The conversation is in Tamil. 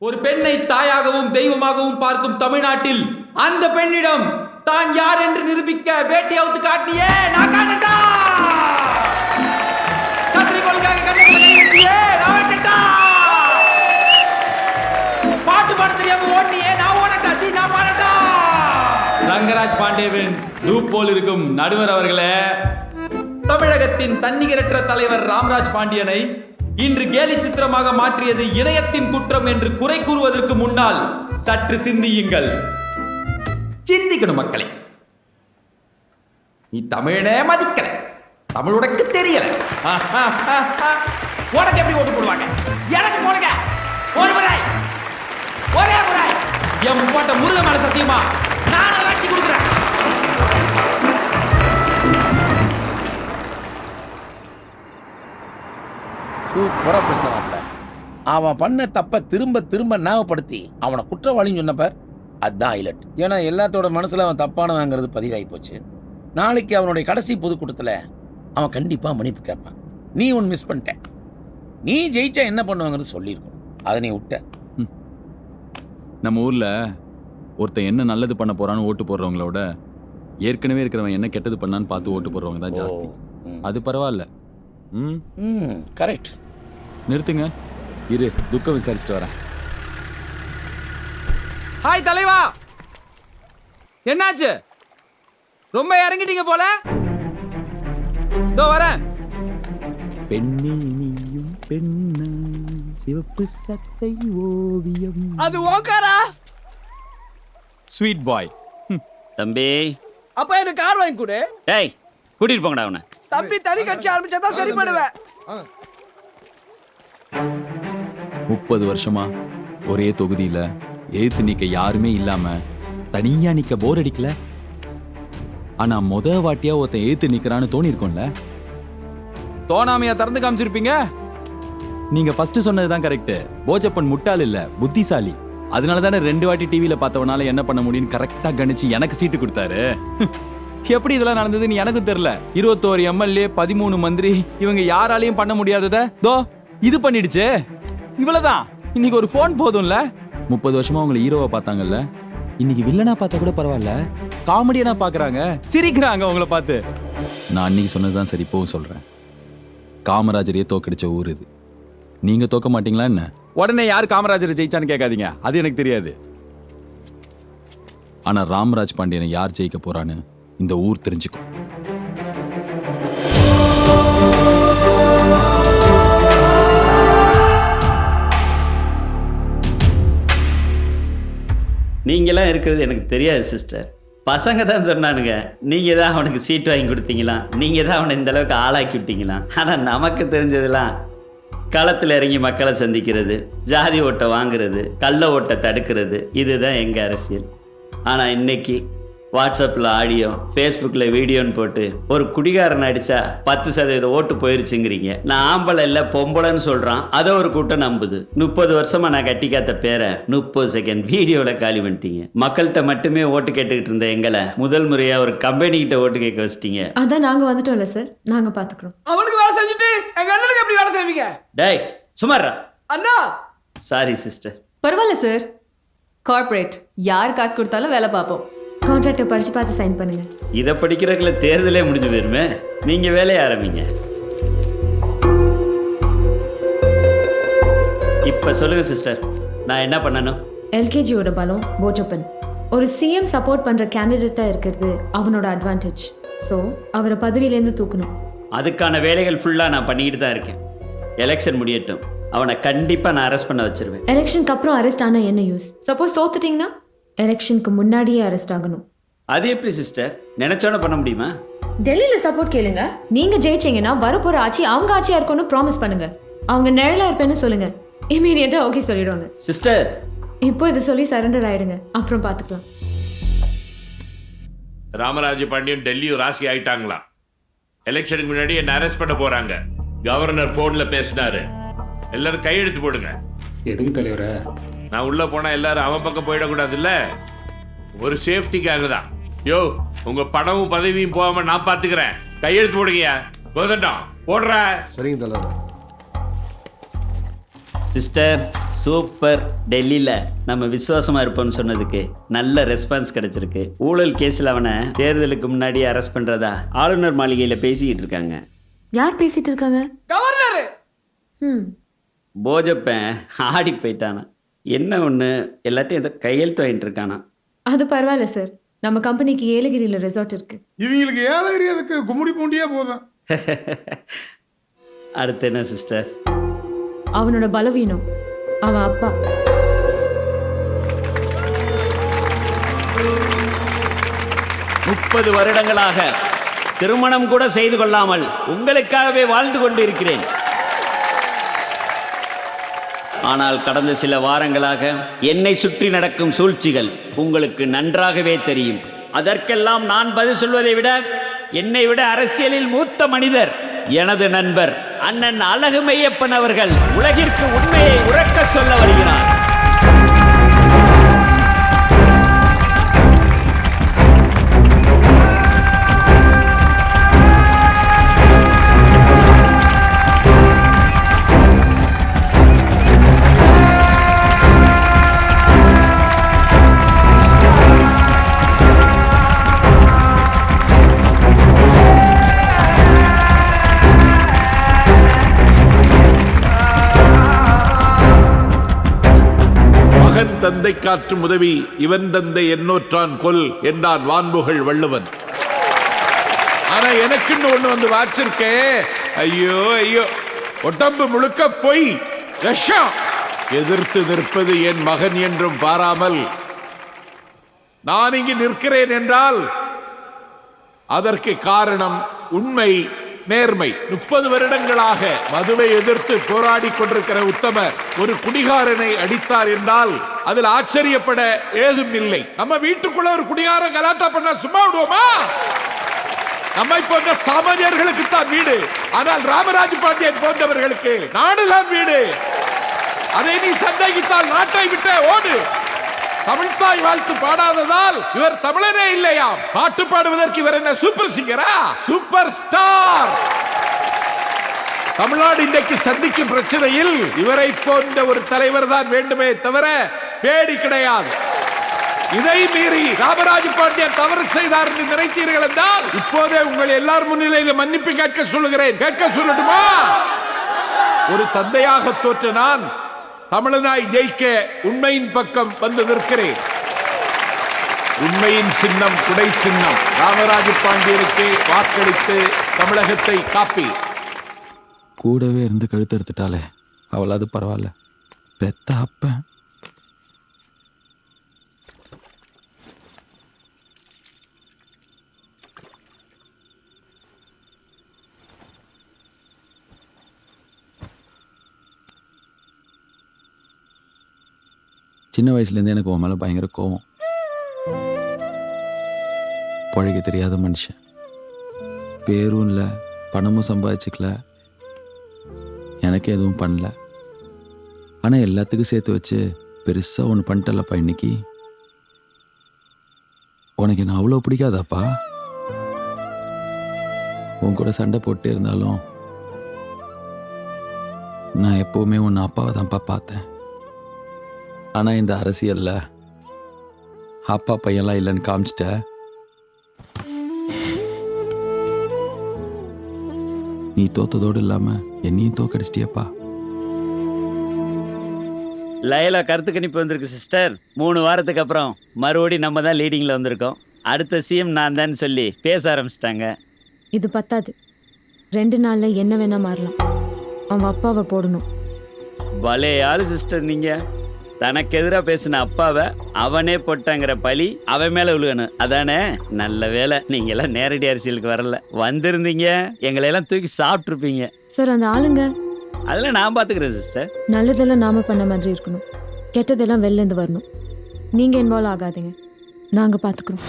ஒரு பெண்ணை தாயாகவும் தெய்வமாகவும் பார்க்கும் தமிழ்நாட்டில் அந்த பெண்ணிடம் தான் யார் என்று நிரூபிக்க வேட்டி அவுத்து காட்டியே நான் காட்டட்டா. கத்திரிக்கோளுக்காக கண்ணை நான் வெட்டட்டா. பாட்டு பாட தெரியாம ஓடியே நான் ஓடட்டா. நான் பாடட்டா. ரங்கராஜ் பாண்டேவின் லூப் போல் இருக்கும் நடுவர் அவர்களே, தமிழகத்தின் தன்னிகரற்ற தலைவர் ராமராஜ் பாண்டியனை இன்று கேலி சித்திரமாக மாற்றியது இணையத்தின் குற்றம் என்று குறை கூறுவதற்கு முன்னால் சற்று சிந்தியுங்கள். சிந்திக்கணும் மக்களே. நீ தமிழனே மதிக்கல, தமிழ் உனக்கு தெரியல. உனக்கு எப்படி ஓட்டு போடுவாங்க? எனக்கு போடுங்க. ஒரு முறை, ஒரே முறை என் முப்பாட்ட முருக மேல சத்தியமா நான் ஆட்சி கொடுக்குறேன். சூப்பரா பேசினாப்ல. அவன் பண்ண தப்ப திரும்ப திரும்ப ஞாபகப்படுத்தி அவனை குற்றவாளின்னு சொன்னப்பார், அதுதான் ஹைலைட். ஏன்னா எல்லாத்தோட மனசுல அவன் தப்பானவங்கிறது பதிவாகி போச்சு. நாளைக்கு அவனுடைய கடைசி பொதுக்கூட்டத்தில் அவன் கண்டிப்பா மன்னிப்பு கேட்பான். நீ ஒன்று மிஸ் பண்ணிட்ட. நீ ஜெயிச்சா என்ன பண்ணுவாங்கன்னு சொல்லியிருக்கணும், அதை நீ விட்ட. நம்ம ஊர்ல ஒருத்தன் என்ன நல்லது பண்ண போறான்னு ஓட்டு போடுறவங்களோட ஏற்கனவே இருக்கிறவன் என்ன கெட்டது பண்ணான்னு பார்த்து ஓட்டு போடுறவங்க தான் ஜாஸ்தி. அது பரவாயில்ல. கரெக்ட். நிறுத்துங்க, இரு துக்கம் விசாரிச்சுட்டு வரேன். ஹாய் தலைவா, என்னாச்சு? ரொம்ப இறங்கிட்டீங்க போல. இதோ வரேன். பெண்ணே நீயும் பெண்ணா, சிவப்பு சட்டை ஓவியம். அது ஓகாரா? ஸ்வீட் பாய். தம்பி, அப்ப எனக்கு கார் வாங்கி கொடு. டேய் கூட்டிட்டு போங்கடா அவனை. தம்பி தனி கட்சி ஆரம்பிச்சாதான் சரி பண்ணுவேன். 30 வருஷமா ஒரே தொகுதியில எழுத்து நிக்க யாருமே இல்லாம தனியா நிக்க போர் அடிக்கல. ஆனா முத வாட்டியா ஒருத்தன் எழுத்து நிக்கிறான்னு தோணி இருக்கும்ல. தோணாமையா திறந்து காமிச்சிருப்பீங்க. நீங்க ஃபர்ஸ்ட் சொன்னதுதான் கரெக்ட். போஜப்பன் முட்டாள் இல்ல, புத்திசாலி. அதனாலதானே 2 வாட்டி டிவியில பார்த்தவனால என்ன பண்ண முடியும்னு கரெக்டா கணிச்சு எனக்கு சீட்டு கொடுத்தாரு. எப்படி இதெல்லாம் நடந்ததுன்னு எனக்கு தெரியல. 21 எம்எல்ஏ, 13 மந்திரி, இவங்க யாராலையும் பண்ண முடியாதத தோ இது பண்ணிடுச்சு. இவ்வளவுதான். இன்னைக்கு ஒரு போன் போதும்ல. 30 வருஷமா அவங்களை ஹீரோவா பார்த்தாங்கல்ல, இன்னைக்கு வில்லனா பார்த்தா கூட பரவாயில்ல, காமெடியனா பாக்குறாங்க, சிரிக்கிறாங்க அவங்கள பார்த்து. நான் அன்னைக்கு சொன்னதுதான் சரி, இப்பவும் சொல்றேன். காமராஜரையே தோக்கடிச்ச ஊர் இது. நீங்க தோக்க மாட்டீங்களா என்ன? உடனே யார் காமராஜர் ஜெயிச்சான்னு கேட்காதீங்க, அது எனக்கு தெரியாது. ஆனா ராமராஜ் பாண்டியனை யார் ஜெயிக்க போறான்னு இந்த ஊர் தெரிஞ்சுக்கும். நீங்களாம் இருக்கிறது எனக்கு தெரியாது சிஸ்டர். பசங்க தான் சொன்னானுங்க, நீங்கள் தான் அவனுக்கு சீட் வாங்கி கொடுத்தீங்களாம், நீங்கள் தான் அவனை இந்த அளவுக்கு ஆளாக்கி விட்டீங்களாம். ஆனால் நமக்கு தெரிஞ்சதெல்லாம் களத்தில் இறங்கி மக்களை சந்திக்கிறது, ஜாதி ஓட்டை வாங்குறது, கள்ள ஓட்டை தடுக்கிறது, இதுதான் எங்கள் அரசியல். ஆனால் இன்னைக்கு வாட்ஸ்அப்பில் ஆடியோ, ஃபேஸ்புக்கில் வீடியோன்னு போட்டு ஒரு குடிகாரன் அடித்தா 10% ஓட்டு போயிருச்சுங்கிறீங்க. நான் ஆம்பளை இல்லை பொம்பளைன்னு சொல்கிறான், அதை ஒரு கூட்டம் நம்புது. 30 வருஷமாக நான் கட்டி காத்த பேரை 30 செகண்ட் வீடியோவில் காலி பண்ணிட்டீங்க. மக்கள்கிட்ட மட்டுமே ஓட்டு கேட்டுக்கிட்டு இருந்த எங்களை முதல் முறையாக ஒரு கம்பெனிக்கிட்ட ஓட்டு கேட்க வச்சிட்டீங்க. அதான் நாங்கள் வந்துட்டோம்ல சார், நாங்கள் பார்த்துக்குறோம். அவனுக்கு வேலை செஞ்சுட்டு எங்க அண்ணனுக்கு எப்படி வேலை செய்வீங்க? டேய் சுமாரா. அண்ணா சாரி சிஸ்டர். பரவாயில்ல சார், கார்ப்பரேட் யார் காசு கொடுத்தாலும் வேலை பார்ப்போம். கான்ட்ராக்டை படிச்சு பார்த்து சைன் பண்ணுங்க. இதை படிக்கிறதுக்குள்ள தேர்தலே முடிஞ்சு போயிருமே. நீங்க வேலையை ஆரம்பிங்க. இப்ப சொல்லுங்க சிஸ்டர், நான் என்ன பண்ணணும்? எல்கேஜியோட பலம் போஜப்பன். ஒரு சிஎம் சப்போர்ட் பண்ற கேண்டிடேட்டா இருக்கிறது அவனோட அட்வான்டேஜ். ஸோ அவரை பதவியிலேருந்து தூக்கணும். அதுக்கான வேலைகள் ஃபுல்லா நான் பண்ணிக்கிட்டு தான் இருக்கேன். எலெக்ஷன் முடியட்டும், அவனை கண்டிப்பா நான் அரெஸ்ட் பண்ண வச்சிருவேன். எலெக்ஷனுக்கு அப்புறம் அரெஸ்ட் ஆனா என்ன யூஸ்? சப்போஸ் தோத்துட்டீங்கன்னா எலெக்ஷனுக்கு முன்னாடியே அரெஸ்ட் ஆகணும். அது எப்படி சிஸ்டர்? நினைச்சோட பண்ண முடியுமா? டெல்லியில சப்போர்ட் கேளுங்க. நீங்க ஜெயிச்சீங்கன்னா வரப்போற ஆட்சி அவங்க ஆட்சியா இருக்கும்னு ப்ராமிஸ் பண்ணுங்க. அவங்க நிழலா இருப்பேன்னு சொல்லுங்க, இமீடியட்டா ஓகே சொல்லிடுவாங்க. சிஸ்டர் இப்போ இதை சொல்லி சரண்டர் ஆயிடுங்க, அப்புறம் பார்த்துக்கலாம். ராமராஜ பாண்டியன் டெல்லியும் ராசி ஆயிட்டாங்களா? எலெக்ஷனுக்கு முன்னாடி என்ன அரெஸ்ட் பண்ண போறாங்க. கவர்னர் போன்ல பேசினாரு. எல்லாரும் கையெழுத்து போடுங்க. எதுக்கு தலைவர? நான் உள்ள போனா எல்லாரும் அவன் பக்கம் போயிடக்கூடாது இல்ல, ஒரு சேஃப்டிக்காக தான். யோ, உங்க பணமும் பதவியும் போகாம நான் பாத்துக்கிறேன். கையெழுத்து போடுங்க. கோதண்டம் போடுற. சரிங்க தலைவர். Sister super. டெல்லியில் நம்ம விசுவாசமாக இருப்போம்னு சொன்னதுக்கு நல்ல ரெஸ்பான்ஸ் கிடைச்சிருக்கு. ஊழல் கேஸில் அவனை தேர்தலுக்கு முன்னாடி அரெஸ்ட் பண்ணுறதா ஆளுநர் மாளிகையில் பேசிக்கிட்டு இருக்காங்க. யார் பேசிட்டு இருக்காங்க? கவர்னர் ம். போஜப்பன் ஆடி போயிட்டானா. என்ன ஒன்று எல்லாத்தையும் ஏதோ கையெழுத்து வாங்கிட்டு இருக்கானா. அது பரவாயில்ல சார். நம்ம கம்பெனிக்கு ஏலகிரியில் ரெசார்ட் இருக்கு. இவங்களுக்கு ஏலகிரி அதுக்கு கும்முடி பூண்டியே போதும். அடுத்து என்ன சிஸ்டர்? அவனோட பலவீனம் அவன் அப்பா. முப்பது வருடங்களாக திருமணம் கூட செய்து கொள்ளாமல் உங்களுக்காகவே வாழ்ந்து கொண்டு இருக்கிறேன். ஆனால் கடந்த சில வாரங்களாக என்னை சுற்றி நடக்கும் சூழ்ச்சிகள் உங்களுக்கு நன்றாகவே தெரியும். அதற்கெல்லாம் நான் பதில் சொல்வதை விட என்னை விட அரசியலில் மூத்த மனிதர் எனது நண்பர் அண்ணன் அழகு மெய்யப்பன் அவர்கள் உலகிற்கு உண்மையை உரக்க சொல்ல வருகிறார். தந்தை காற்றும் உதவி இவன் தந்தை என்னோற்றான் கொல் என்றான் வான்புகழ் வள்ளுவன். ஆனா எனக்குன்னு ஒண்ணு வந்து வாச்சிருக்கே. ஐயோ ஐயோ, உடம்பு முழுக்க பொய் விஷம். எதிர்த்து நிற்பது என் மகன் என்றும் பாராமல் நான் இங்கு நிற்கிறேன் என்றால் அதற்கு காரணம் உண்மை, நேர்மை. 30 வருடங்களாக மதுவை எதிர்த்து போராடி கொண்டிருக்கிற உத்தமர் ஒரு குடிகாரனை அடித்தார் என்றால் அதில் ஆச்சரியப்பட ஏதும் இல்லை. நம்ம வீட்டுக்குள்ள ஒரு குடிகாரன் கலாட்டா பண்ண சும்மா விடுவோமா? நம்மை போன்ற சாமானியர்களுக்கு தான் வீடு. ஆனால் ராமராஜ் பாண்டியன் போன்றவர்களுக்கு நாடுதான் வீடு. அதை நீ சந்தேகித்தால் நாட்டை விட்டு ஓடு. தமிழ்தாய் வாழ்த்து பாடாததால் இவர் தமிழரே இல்லையா? பாட்டு பாடுவதற்கு இவர் என்ன சூப்பர் சிங்கரா? Super star. தமிழ்நாடு இன்றைக்கு சந்திக்கும் பிரச்சனையில் இவரை போன்ற ஒரு தலைவர் தான் வேண்டுமே தவிர பேடி கிடையாது. இதை மீறி ராமராஜ் பாண்டியன் தவறு செய்தார் என்று நினைத்தீர்கள் என்றால் இப்போதே உங்கள் எல்லார் முன்னிலையில் மன்னிப்பு கேட்க சொல்லுகிறேன். கேட்க சொல்லட்டுமா? ஒரு தந்தையாக தோற்ற நான் தமிழனாய் ஜெயிக்க உண்மையின் பக்கம் வந்து நிற்கிறேன். உண்மையின் சின்னம் குடை சின்னம். ராமராஜ பாண்டியனுக்கு வாக்களித்து தமிழகத்தை காப்பி. கூடவே இருந்து கழுத்தெடுத்துட்டாலே அவளாவது பரவாயில்ல. பெத்த அப்ப சின்ன வயசுலேருந்து எனக்கு உன் மேலே பயங்கர கோவம். பழக தெரியாத மனுஷன். பேரும் இல்லை, பணமும் சம்பாதிச்சுக்கல, எனக்கு எதுவும் பண்ணல. ஆனால் எல்லாத்துக்கும் சேர்த்து வச்சு பெருசாக ஒன்று பண்ணிட்டலப்பா இன்னைக்கு. உனக்கு என்ன அவ்வளோ பிடிக்காதாப்பா? உன் கூட சண்டை போட்டே இருந்தாலும் நான் எப்போவுமே உன்னை அப்பாவை தான்ப்பா பார்த்தேன். ஆனால் இந்த அரசியலில் அப்பா பையன்லாம் இல்லைன்னு காமிச்சிட்ட. நீ தோத்ததோடு இல்லாமல் என்னையும் தோக்கடிச்சிட்டியப்பா. லயலா கருத்து கணிப்பு வந்திருக்கு சிஸ்டர். 3 வாரத்துக்கு அப்புறம் மறுபடியும் நம்ம தான் லீடிங்கில் வந்திருக்கோம். அடுத்த சிஎம் நான் தான் சொல்லி பேச ஆரம்பிச்சிட்டாங்க. இது பத்தாது. 2 நாளில் என்ன வேணா மாறலாம். அவன் அப்பாவை போடணும். பலே ஆளு சிஸ்டர். நீங்கள் தனக்கு எதிராக பேசின அப்பாவை அவனே போட்டாங்கிற பழி அவன் மேலே விழுகணும், அதானே? நல்ல வேலை நீங்கள் எல்லாம் நேரடி அரசியலுக்கு வரல. வந்திருந்தீங்க எங்களையெல்லாம் தூக்கி சாப்பிட்ருப்பீங்க. சார் அந்த ஆளுங்க அதெல்லாம் நான் பார்த்துக்கிறேன் சிஸ்டர். நல்லதெல்லாம் நாம பண்ண மாதிரி இருக்கணும், கெட்டதெல்லாம் வெளிலேருந்து வரணும். நீங்கள் இன்வால்வ் ஆகாதீங்க, நாங்கள் பார்த்துக்குறோம்.